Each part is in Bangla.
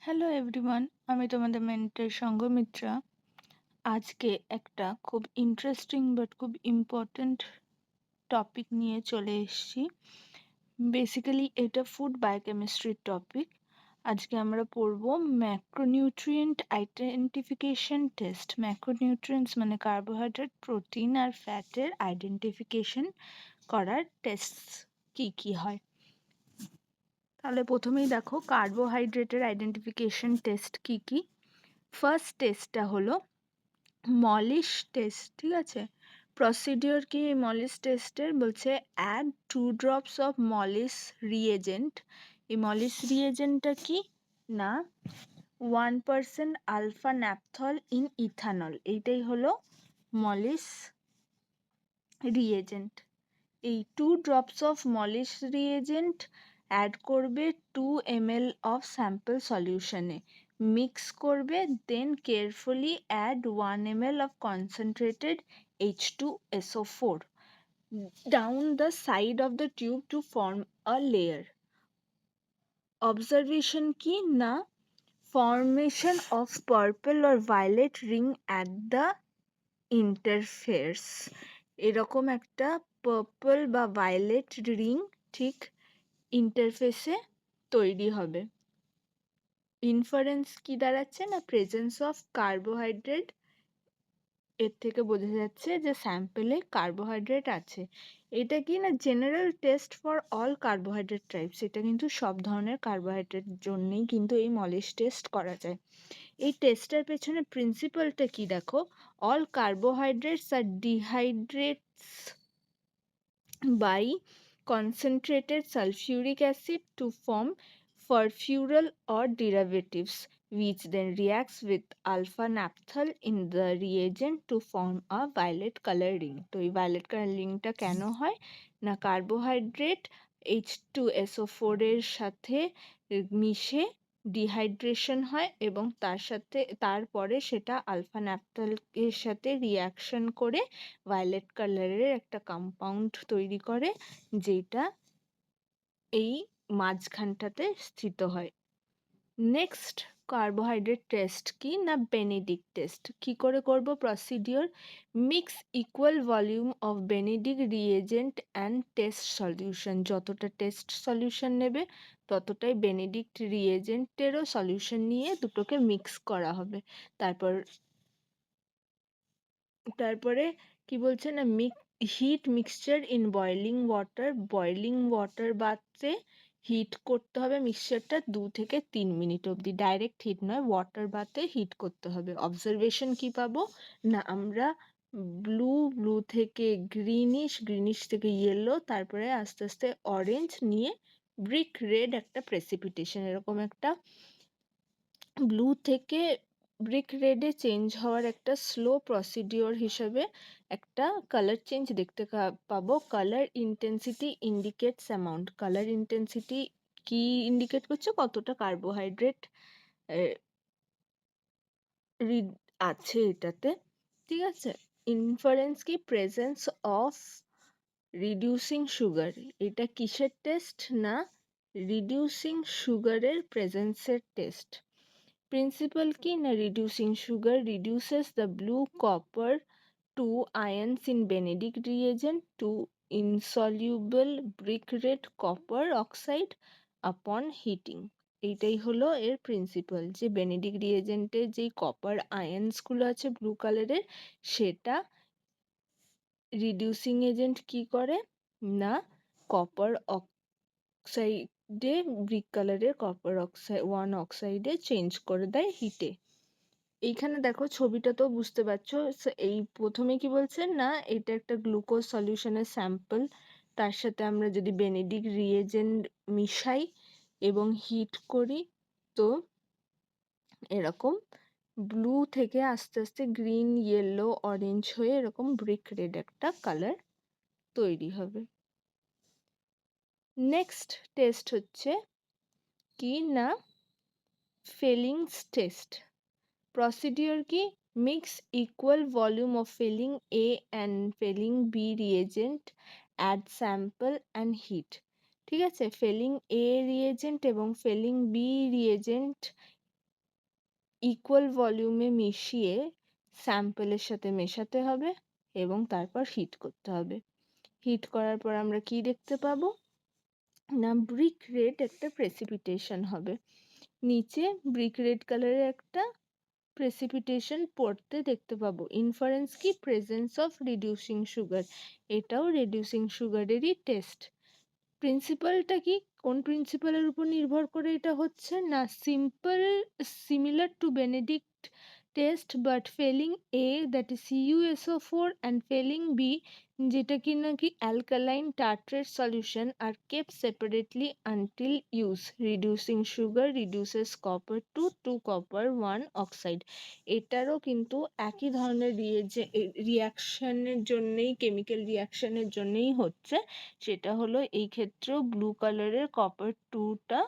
হ্যালো এভরিওয়ান, আমি তোমাদের মেন্টর সঙ্গমিত্রা। আজকে একটা খুব ইন্টারেস্টিং বাট খুব ইম্পর্ট্যান্ট টপিক নিয়ে চলে এসেছি। বেসিক্যালি এটা ফুড বায়োকেমিস্ট্রির টপিক। আজকে আমরা পড়ব ম্যাক্রোনিউট্রিয়েন্ট আইডেন্টিফিকেশন টেস্ট। ম্যাক্রোনিউট্রিয়েন্টস মানে কার্বোহাইড্রেট, প্রোটিন আর ফ্যাটের আইডেন্টিফিকেশন করার টেস্ট কি কি হয়। তাহলে প্রথমেই দেখো কার্বোহাইড্রেটের আইডেন্টিফিকেশন টেস্ট কি কি। ফার্স্ট টেস্টটা হলো মলিশ টেস্ট, ঠিক আছে। প্রসিডিওর কি এই মলিশ টেস্টের, বলছে add 2 drops of Molisch reagent. এই মলিশ রিএজেন্টটা কি না 1% আলফা ন্যাপথল ইন ইথানল, এইটাই হলো মলিশ রিএজেন্ট। এই 2 drops of Molisch reagent add করবে 2 ml অফ স্যাম্পল সলিউশনে, মিক্স করবে, then carefully add 1 ml of concentrated H2SO4 down the side of the tube to form a layer. Observation কি না formation of purple or violet ring at the interface, এরকম একটা পার্পল বা ভায়োলেট রিং ঠিক ইন্টারফেসে তৈরি হবে। ইনফারেন্স কি দাঁড়াচ্ছে না প্রেজেন্স অফ কার্বোহাইড্রেট, এর থেকে বোঝা যাচ্ছে যে স্যাম্পলে কার্বোহাইড্রেট আছে। এটা কি না general test for all carbohydrate types, এটা কিন্তু সব ধরনের কার্বোহাইড্রেট জন্যই কিন্তু এই মলিশ টেস্ট করা যায়। এই টেস্টের পেছনে প্রিন্সিপালটা কি দেখো, অল কার্বোহাইড্রেটস আর dehydrates by concentrated sulfuric acid to form furfural or derivatives, which then reacts with alpha naphthol in the reagent to form a violet color ring. তো এই violet color ringটা কেন হয় না কার্বোহাইড্রেট H2SO4 এর সাথে মিশে ডিহাইড্রেশন হয় এবং তারপরে সেটা আলফা ন্যাপথল এর সাথে রিয়াকশন করে ভায়োলেট কালারের একটা কম্পাউন্ড তৈরি করে, যেটা এই মাঝখানটাতে স্থিত হয়। নেক্সট কার্বোহাইড্রেট টেস্ট কি না বেনেডিক্ট টেস্ট। কি করে করব procedure, mix equal volume of Benedict reagent and test solution, যতটা টেস্ট সলিউশন নেবে ততটাই বেনেডিক্ট রিএজেন্টেরও সলিউশন নিয়ে দুটোকে মিক্স করা হবে। তারপরে কি বলছে না heat mixture in boiling water বাথে হিট করতে হবে মিক্সচারটা 2 থেকে 3 মিনিট অবধি, ডাইরেক্ট হিট নয়, ওয়াটার বাথে হিট করতে হবে। অবজারভেশন কি পাবো না আমরা ব্লু থেকে গ্রিনিশ থেকে ইয়েলো, তারপরে আস্তে আস্তে অরেঞ্জ নিয়ে ব্রিক রেড একটা প্রেসিপিটেশন, এরকম একটা ব্লু থেকে ব্রিক রেডে চেঞ্জ হওয়ার একটা স্লো প্রসিডিওর হিসেবে একটা কালার চেঞ্জ দেখতে পাবো। Colour intensity indicates amount, colour intensity কি ইন্ডিকেট করছে কতটা কার্বোহাইড্রেট আছে এটাতে, ঠিক আছে। ইনফারেন্স কি প্রেজেন্স অফ রিডিউসিং সুগার, এটা কিসের টেস্ট না রিডিউসিং সুগারের প্রেজেন্সের টেস্ট। Principle কি না reducing sugar reduces the blue copper 2 ions in Benedict reagent to insoluble brick red copper oxide upon heating. এইটাই হলো এর প্রিন্সিপাল, যে বেনেডিক্ট রিএজেন্টের যেই কপার আয়ন্সগুলো আছে ব্লু কালারের, সেটা রিডিউসিং এজেন্ট কি করে না কপার অক্সাইডে ব্রিক কালারের কপার অক্সাইডে চেঞ্জ করে দেয় হিটে। এইখানে দেখো ছবিটা তো বুঝতে পারছো, এই প্রথমে কি বলছে না এটা একটা গ্লুকোজ সলিউশনের স্যাম্পল, তার সাথে আমরা যদি বেনেডিক্ট রিএজেন্ট মিশাই এবং হিট করি তো এরকম ব্লু থেকে আস্তে আস্তে গ্রিন ইয়েলো অরেঞ্জ হয়ে এরকম ব্রিক রেড একটা কালার তৈরি হবে। নেক্সট টেস্ট হচ্ছে কি না ফেলিংস টেস্ট। Procedure কি mix equal volume of filling A and filling B reagent, add sample and heat, ঠিক আছে। filling A reagent এবং filling B reagent ইকুয়াল ভলিউমে মিশিয়ে স্যাম্পেলের সাথে মেশাতে হবে এবং তারপর হিট করতে হবে। হিট করার পর আমরা কি দেখতে পাবো না ব্রিক রেড একটা প্রেসিপিটেশন হবে, নিচে ব্রিক রেড কালারের একটা প্রেসিপিটেশন পড়তে দেখতে পাবো। ইনফারেন্স কি প্রেজেন্স অফ রিডিউসিং সুগার, এটাও রিডিউসিং সুগারেরই টেস্ট। প্রিন্সিপালটা কি, কোন প্রিন্সিপালের উপর নির্ভর করে এটা হচ্ছে না simple similar to Benedict test but Fehling A that is CuSO4 and Fehling B যেটা কি নাকি অ্যালকালাইন টার্ট্রেট সলিউশন আর kept separately until use reducing sugar reduces copper to copper 1 oxide. এটারও কিন্তু একই ধরনের রিয়াকশনের জন্যই, কেমিক্যাল রিয়াকশনের জন্যই হচ্ছে। সেটা হলো এই ক্ষেত্রেও ব্লু কালারের কপার টুটা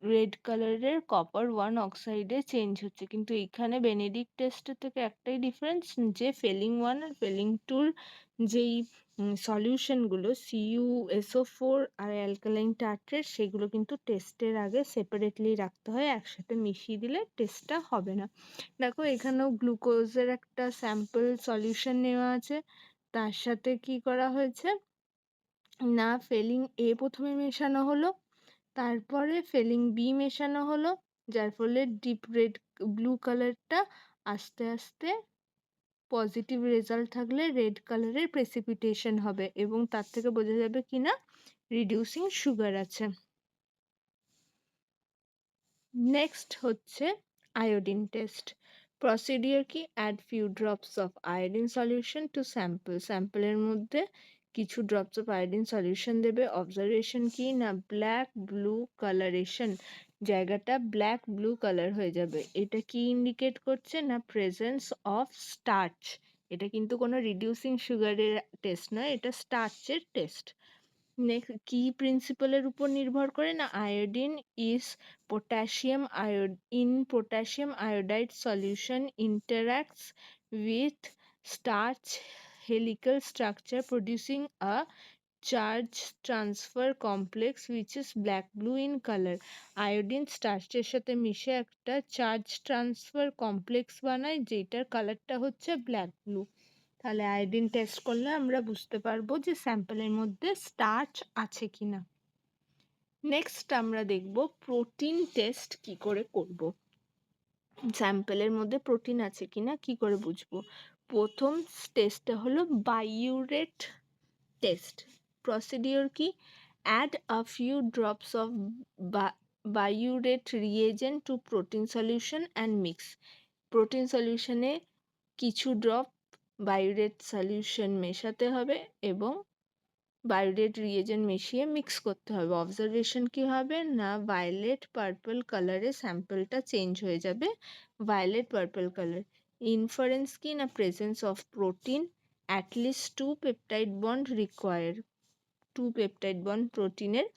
রেড কালারের কপার 1 অক্সাইডে চেঞ্জ হচ্ছে, কিন্তু এখানে বেনেডিক্ট টেস্টের থেকে একটাই ডিফারেন্স যে ফেলিং 1 আর ফেলিং 2 যেই সলিউশনগুলো CuSO4 আর অ্যালকালাইন টার্ট্রেট সেগুলো কিন্তু টেস্টের আগে সেপারেটলি রাখতে হয়, একসাথে মিশিয়ে দিলে টেস্টটা হবে না। দেখো এখানেও গ্লুকোজের একটা স্যাম্পল সলিউশন নেওয়া আছে, তার সাথে কি করা হয়েছে না ফেলিং এ প্রথমে মেশানো হলো, তারপরে ফেলিং বি মেশানো হলো, যার ফলে ডিপ রেড ব্লু কালারটা আস্তে আস্তে পজিটিভ রেজাল্ট থাকলে রেড কালারের প্রেসিপিটেশন হবে এবং তার থেকে বোঝা যাবে কিনা রিডিউসিং সুগার আছে। নেক্সট হচ্ছে আয়োডিন টেস্ট। প্রসিডিওর কি, add few drops of iodine solution to স্যাম্পলের মধ্যে কিছু ড্রপস অফ আয়োডিন সলিউশন দেবে। অবজারভেশন কি না ব্ল্যাক ব্লু কালারেশন, জায়গাটা ব্ল্যাক ব্লু কালার হয়ে যাবে। এটা কি ইন্ডিকেট করছে না প্রেজেন্স অফ স্টার্চ। এটা কিন্তু কোনো রিডিউসিং সুগারের টেস্ট নয়, এটা স্টার্চের টেস্ট। নেক্সট কি প্রিন্সিপালের উপর নির্ভর করে না iodine is potassium iodide solution interacts with starch helical structure producing a charge transfer complex which is black blue in color. Iodine স্টার্চের সাথে মিশে একটা চার্জ ট্রান্সফার কমপ্লেক্স বানায় যেটার কালারটা হচ্ছে ব্ল্যাক ব্লু। তাহলে আয়োডিন টেস্ট করলে আমরা বুঝতে পারবো যে স্যাম্পলের মধ্যে স্টার্চ আছে কিনা। নেক্সট আমরা দেখব প্রোটিন টেস্ট কি করে করব। স্যাম্পলের মধ্যে প্রোটিন আছে কিনা কি করে বুঝবো। প্রথম টেস্টটা হলো বাইউরেট টেস্ট। প্রসিডিওর কি, add a few drops of biuret reagent to protein solution and mix. Protein সলিউশনে কিছু ড্রপ বায়োরেট সলিউশন মেশাতে হবে এবং বায়োরেট রিয়েজেন্ট মিশিয়ে মিক্স করতে হবে। অবজারভেশন কি হবে না ভায়োলেট পার্পল কালারে স্যাম্পলটা চেঞ্জ হয়ে যাবে, ভায়োলেট পার্পল কালার। ইনফারেন্স কি না presence of protein, at least 2 peptide bond require. 2 peptide bond প্রোটিনের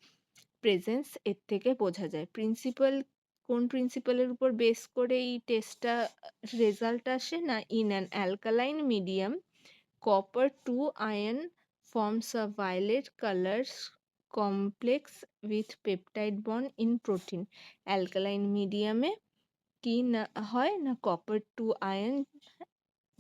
প্রেজেন্স এর থেকে বোঝা যায়। প্রিন্সিপাল, কোন প্রিন্সিপালের উপর বেস করে এই টেস্টটা রেজাল্ট আসে না in an alkaline medium copper 2 ion forms a violet color complex with peptide bond in protein. Alkaline medium এ কি না হয় না copper 2 ion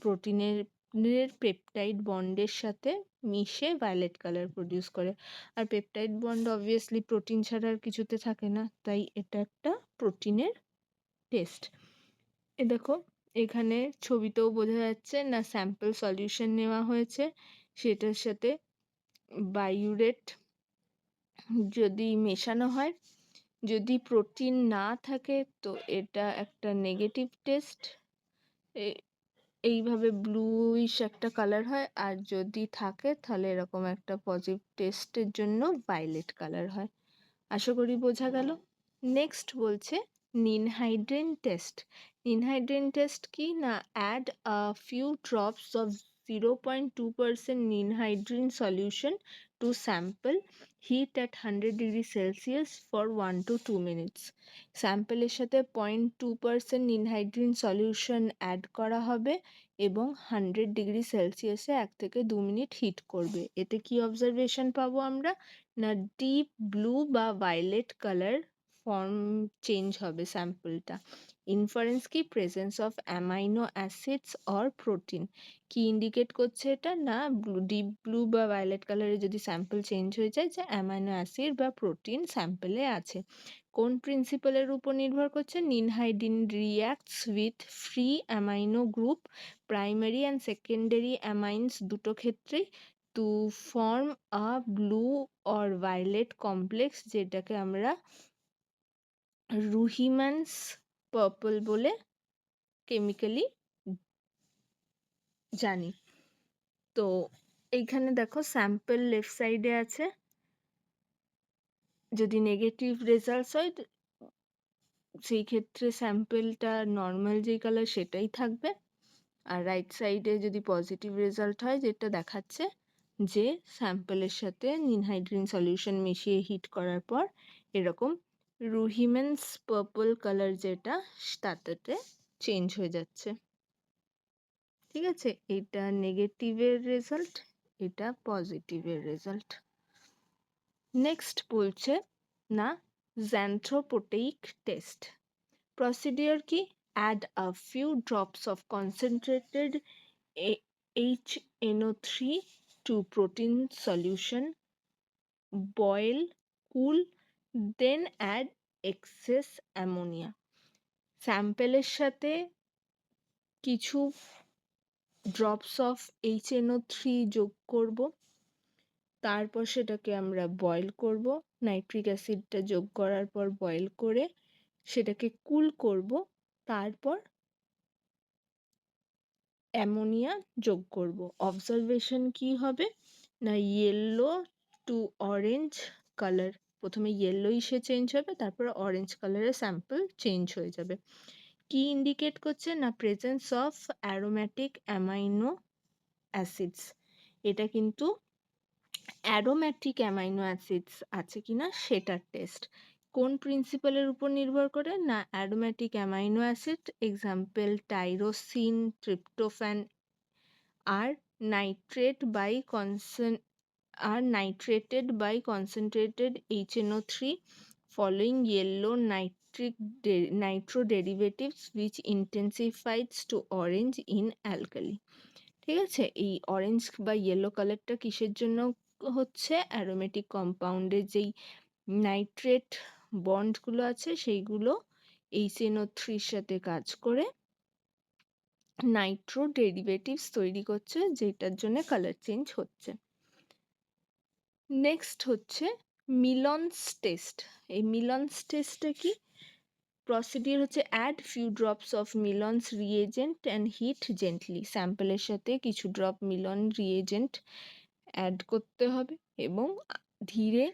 প্রোটিনের পেপটাইড বন্ডের সাথে মিশে ভায়োলেট কালার প্রডিউস করে। আর পেপটাইড বন্ড অবভিয়াসলি প্রোটিন ছাড়া আর কিছুতে থাকে না, তাই এটা একটা প্রোটিনের টেস্ট। এ দেখো এখানে ছবিতেও বোঝা যাচ্ছে না স্যাম্পল সলিউশন নেওয়া হয়েছে, সেটার সাথে বায়োরেট যদি মেশানো হয়, যদি প্রোটিন না থাকে তো এটা একটা নেগেটিভ টেস্ট, এইভাবে ব্লুইশ একটা কালার হয়, আর যদি থাকে তাহলে এরকম একটা পজিটিভ টেস্টের জন্য ভায়োলেট কালার হয়। আশা করি বোঝা গেল। নেক্সট বলছে নিনহাইড্রেন টেস্ট। নিনহাইড্রেন টেস্ট কি না add a few drops of 0.2% ninhydrin solution to sample, heat at 100°C for 1 to 2 minutes। স্যাম্পলের সাথে 0.2% নিনহাইড্রেন সলিউশন অ্যাড করা হবে এবং 100°C 1 থেকে 2 মিনিট হিট করবে। এতে কি অবজারভেশন পাবো আমরা না ডিপ ব্লু বা ভায়োলেট কালার ফর্ম চেঞ্জ হবে স্যাম্পলটা। ইনফারেন্স কি presence of amino acids or protein. কি ইন্ডিকেট করছে এটা, না ডিপ ব্লু বা ভায়োলেট কালারে যদি স্যাম্পল চেঞ্জ হয়ে যায় যে অ্যামাইনো অ্যাসিড বা প্রোটিন স্যাম্পলে আছে। কোন প্রিন্সিপালের উপর নির্ভর করছে, ninhydrin reacts with free amino group primary and secondary amines দুটো ক্ষেত্রেই to form a blue or violet complex, যেটাকে আমরা রুহিম্যানস পার্পল বলে কেমিক্যালি জানি। তো এইখানে দেখো স্যাম্পল লেফট সাইডে আছে, যদি নেগেটিভ রেজাল্টস হয় সেই ক্ষেত্রে স্যাম্পলটা নর্মাল যেই কালার সেটাই থাকবে, আর রাইট সাইডে যদি পজিটিভ রেজাল্ট হয় যেটা দেখাচ্ছে যে স্যাম্পলের সাথে নিনহাইড্রিন সলিউশন মিশিয়ে হিট করার পর এরকম রুহিমেন্স পার্পল কালার যেটা তাতে চেঞ্জ হয়ে যাচ্ছে। ঠিক আছে, এটা নেগেটিভের রেজাল্ট, এটা পজিটিভের রেজাল্ট। নেক্সট বলছে না xanthropotic টেস্ট। প্রসিডিওর কি, add a few drops of concentrated HNO3 to protein solution, boil, cool, then add excess ammonia। স্যাম্পেলের সাথে কিছু ড্রপস অফ HNO3 যোগ করব, তারপর সেটাকে আমরা বয়েল করব, নাইট্রিক অ্যাসিডটা যোগ করার পর বয়েল করে সেটাকে কুল করব, তারপর অ্যামোনিয়া যোগ করব। অবজারভেশন কি হবে, না ইয়েলো টু অরেঞ্জ কালার, প্রথমে ইয়েলো ইসে চেঞ্জ হবে, তারপর অরেঞ্জ কালারের স্যাম্পল চেঞ্জ হয়ে যাবে। কি ইন্ডিকেট করছে, না presence of aromatic amino acids. এটা কিন্তু অ্যারোম্যাটিক অ্যামাইনো অ্যাসিডস আছে কিনা সেটার টেস্ট। কোন প্রিন্সিপালের উপর নির্ভর করে, না aromatic amino acid example tyrosine, tryptophan আর nitrate by are nitrated by concentrated HNO3 following yellow nitro derivatives which intensifies to orange in alkali। ঠিক আছে, এই অরেঞ্জ বা ইয়েলো কালারটা কিসের জন্য হচ্ছে, অ্যারোমেটিক কম্পাউন্ডের যেই নাইট্রেট বন্ডগুলো আছে সেইগুলো HNO3 সাথে কাজ করে নাইট্রো ডেরিভেটিভস তৈরি করছে, যেটার জন্য কালার চেঞ্জ হচ্ছে। নেক্সট হচ্ছে মিলনস টেস্ট। এই মিলনস টেস্টটা কি, প্রসিডিওর হচ্ছে add few drops of Millon's reagent and heat gently. স্যাম্পলের সাথে কিছু ড্রপ মিলন রিএজেন্ট অ্যাড করতে হবে এবং ধীরে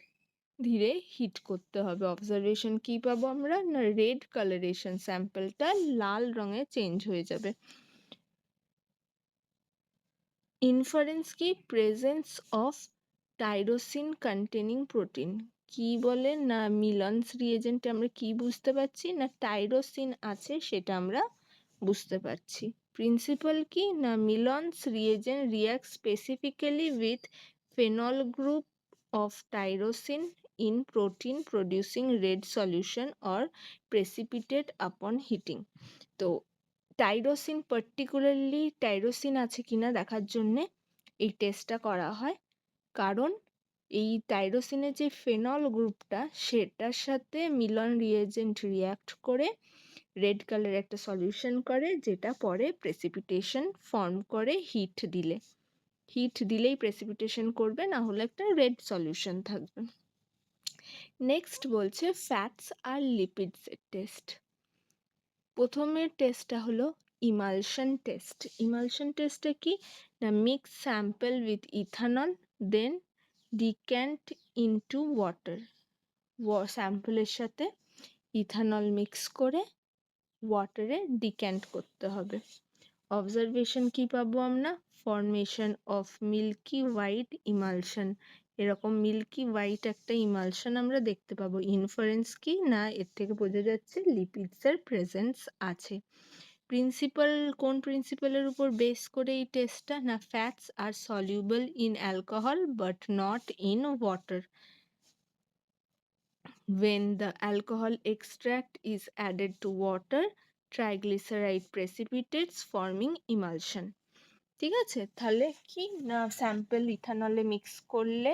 ধীরে হিট করতে হবে। অবজারভেশন কি পাবো আমরা, না রেড কালারেশন, স্যাম্পলটা লাল রঙে চেঞ্জ হয়ে যাবে। ইনফারেন্স কি, presence of tyrosine containing protein. কি বলে, না মিলনস রিএজেন্টে আমরা কি বুঝতে পারছি, না টাইরোসিন আছে সেটা আমরা বুঝতে পারছি। প্রিন্সিপাল কি, না Milon's reagent react specifically with phenol group of tyrosine in protein producing red solution or precipitate upon heating। তো টাইরোসিন, পার্টিকুলারলি টাইরোসিন আছে কিনা দেখার জন্যে এই টেস্টটা করা হয়, কারণ এই টাইরোসিনের যে ফেনল গ্রুপটা সেটার সাথে মিলন রিএজেন্ট রিয়াক্ট করে রেড কালার একটা সলিউশন করে, যেটা পরে প্রেসিপিটেশন ফর্ম করে হিট দিলে। হিট দিলেই প্রেসিপিটেশন করবে, না হলে একটা রেড সলিউশন থাকবে। নেক্সট বলছে ফ্যাটস আর লিপিডসের টেস্ট। প্রথমের টেস্টটা হলো ইমালশন টেস্ট। ইমালশন টেস্টে কি, না mix sample with ethanol then decant into water. স্যাম্পলের সাথে ইথানল মিক্স করে ওয়াটারে ডিক্যান্ট করতে হবে। অবজারভেশন কি পাবো আমরা, formation of milky white emulsion, এরকম মিল্কি হোয়াইট একটা ইমালশন আমরা দেখতে পাবো। ইনফারেন্স কি, না এর থেকে বোঝা যাচ্ছে লিপিডসের প্রেজেন্স আছে। প্রিন্সিপাল, কোন প্রিন্সিপালের উপর বেস করে এই টেস্টটা, না fats are soluble in alcohol but not in water. When the alcohol extract is added to water, triglyceride precipitates forming emulsion. ঠিক আছে, তাহলে কি না স্যাম্পল ইথানলে মিক্স করলে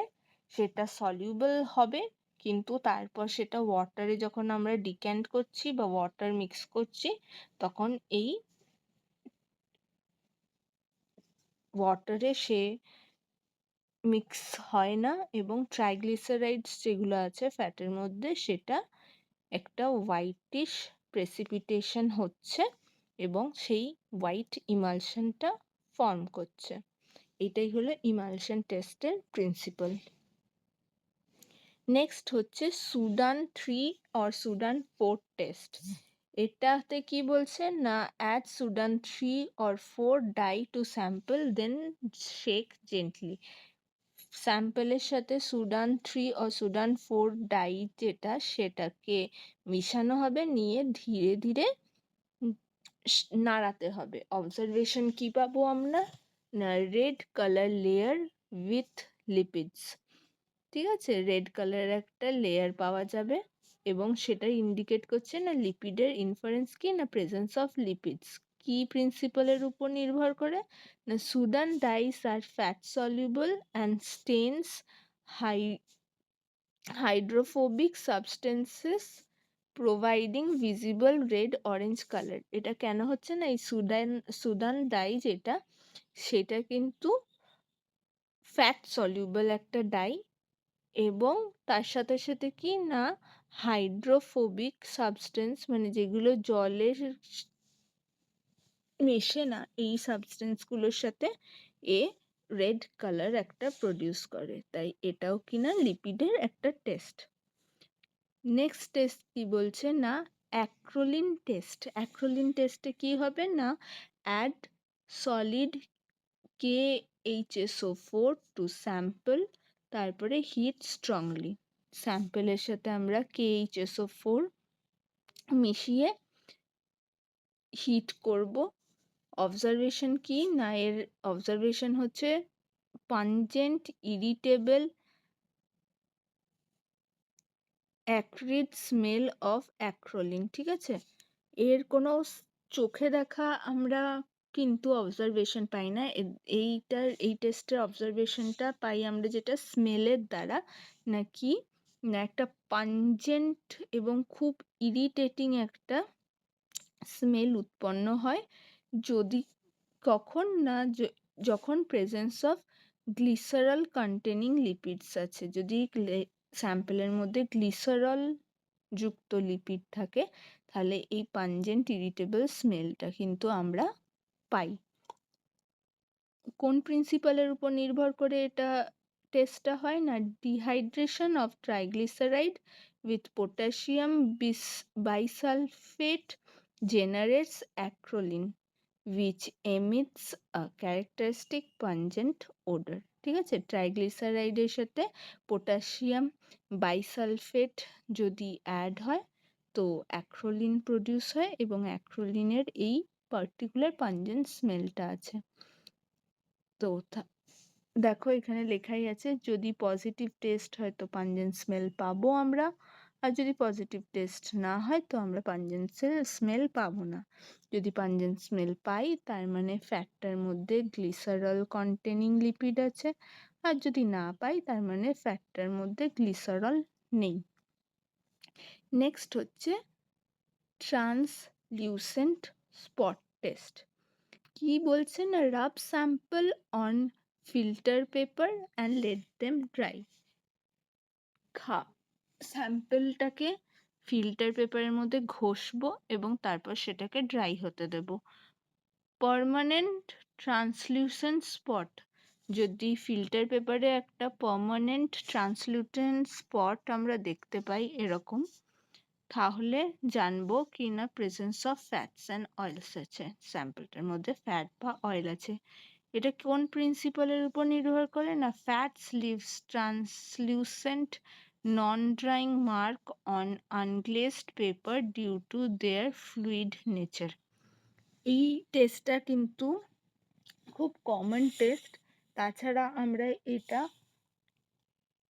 সেটা সলিউবল হবে, কিন্তু তারপর সেটা ওয়াটারে যখন আমরা ডিক্যান্ট করছি বা ওয়াটার মিক্স করছি তখন এই ওয়াটারে সে মিক্স হয় না এবং ট্রাইগ্লিসারাইডস যেগুলো আছে ফ্যাটের মধ্যে সেটা একটা হোয়াইটিশ প্রেসিপিটেশন হচ্ছে এবং সেই হোয়াইট ইমালশনটা ফর্ম করছে। এটাই হলো ইমালশন টেস্টের প্রিন্সিপাল। নেক্সট হচ্ছে সুডান 3 অর সুডান 4 টেস্ট। এটাতে কি বলছে না add Sudan 3 or 4 dye to sample then shake gently. স্যাম্পলের সাথে সুডান 3 ও সুডান 4 ডাই যেটা সেটাকে মিশানো হবে, নিয়ে ধীরে ধীরে নাড়াতে হবে। অবজারভেশন কি পাবো আমরা না red colour layer with lipids. ঠিক আছে, রেড কালার একটা লেয়ার পাওয়া যাবে এবং সেটা ইন্ডিকেট করছে না লিপিডের ইনফারেন্স কি না প্রেজেন্স অফ লিপিডস। কি প্রিন্সিপালের উপর নির্ভর করে না Sudan dyes are fat soluble and stains hydrophobic substances providing visible red orange colour. এটা কেন হচ্ছে না এই সুডান ডাই যেটা সেটা কিন্তু ফ্যাট সলিউবল একটা ডাই এবং তার সাথে সাথে কি না হাইড্রোফোবিক সাবস্টেন্স মানে যেগুলো জলের মেশে না এই সাবস্টেন্সগুলোর সাথে এ রেড কালার একটা প্রডিউস করে, তাই এটাও কিনা লিপিডের একটা টেস্ট। নেক্সট টেস্ট কি বলছে না অ্যাক্রোলিন টেস্ট। অ্যাক্রোলিন টেস্টে কি হবে না add solid KHSO4 to sample, তারপরে হিট স্ট্রংলি। স্যাম্পলের সাথে আমরা KHSO4 মিশিয়ে হিট করব। অবজারভেশন কি না এর অবজারভেশন হচ্ছে pungent irritable acrid smell of acrolein. ঠিক আছে, এর কোনো চোখে দেখা আমরা কিন্তু অবজারভেশন পাই না, এই টেস্টের অবজারভেশনটা পাই আমরা যেটা স্মেলের দ্বারা, নাকি না একটা পাঞ্জেন্ট এবং খুব ইরিটেটিং একটা স্মেল উৎপন্ন হয় যদি কখন না যখন presence of glycerol containing lipids আছে। যদি স্যাম্পলের মধ্যে গ্লিসারল যুক্ত লিপিড থাকে তাহলে এই পাঞ্জেন্ট ইরিটেবল স্মেলটা কিন্তু আমরা পাই। কোন প্রিন্সিপালের উপর নির্ভর করে এটা টেস্টটা হয় না dehydration of triglyceride with potassium bisulfate generates acrolein which emits a characteristic pungent odor। ঠিক আছে, ট্রাইগ্লিসারাইডের সাথে পটাশিয়াম বাইসালফেট যদি অ্যাড হয় তো অ্যাক্রোলিন প্রডিউস হয় এবং অ্যাক্রোলিনের এই পার্টিকুলার পাঞ্জেন্ট স্মেলটা আছে। তো দেখো এখানে লেখাই আছে যদি পজিটিভ টেস্ট হয় তো পাঞ্জেন্ট স্মেল পাবো আমরা, আর যদি পজিটিভ টেস্ট না হয় তো আমরা পাঞ্জেন্ট স্মেল পাবো না। যদি পাঞ্জেন্ট স্মেল পাই তার মানে ফ্যাটটার মধ্যে গ্লিসারল কন্টেনিং লিপিড আছে, আর যদি না পাই তার মানে ফ্যাটটার মধ্যে গ্লিসারল নেই। নেক্সট হচ্ছে ট্রান্সলিউসেন্ট স্পট টেস্ট। কি বলছে না rub sample on filter paper and let them dry. স্যাম্পলটাকে ফিল্টার পেপারের মধ্যে ঘষবো এবং তারপর সেটাকে ড্রাই হতে দেব। পার্মানেন্ট ট্রান্সলিউসেন্ট স্পট, যদি ফিল্টার পেপারে একটা পার্মানেন্ট ট্রান্সলিউসেন্ট স্পট আমরা দেখতে পাই এরকম, তাহলে জানবো কি না presence of fats and oils আছে, স্যাম্পলটার মধ্যে ফ্যাট বা অয়েল আছে। এটা কোন প্রিন্সিপালের উপর নির্ভর করে না fats leaves translucent non drying mark on unglazed paper due to their fluid nature. এই টেস্টটা কিন্তু খুব কমন টেস্ট, তাছাড়া আমরা এটা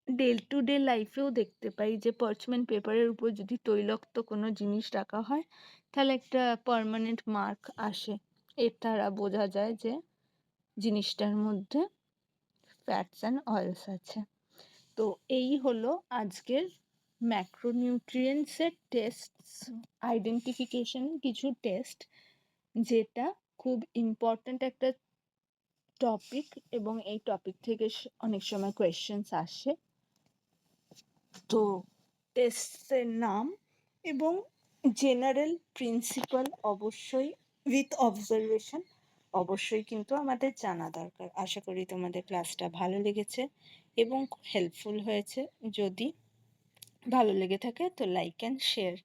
ডে টু ডে লাইফেও দেখতে পাই যে পার্চমেন্ট পেপারের উপর যদি তৈলাক্ত কোনো জিনিস রাখা হয় তাহলে একটা পার্মানেন্ট মার্ক আসে। এর দ্বারা বোঝা যায় যে জিনিসটার মধ্যে ফ্যাটস অ্যান্ড অয়েলস আছে। তো এই হলো আজকের ম্যাক্রোনিউট্রিয়েন্টসের টেস্ট আইডেন্টিফিকেশন কিছু টেস্ট, যেটা খুব ইম্পর্ট্যান্ট একটা টপিক এবং এই টপিক থেকে অনেক সময় কোয়েশ্চেন্স আসে। তো টেস্টের নাম এবং জেনারেল প্রিন্সিপাল অবশ্যই উইথ অবজারভেশন অবশ্যই কিন্তু আমাদের জানা দরকার। আশা করি তোমাদের ক্লাসটা ভালো লেগেছে এবং হেল্পফুল হয়েছে। যদি ভালো লেগে থাকে তো লাইক অ্যান্ড শেয়ার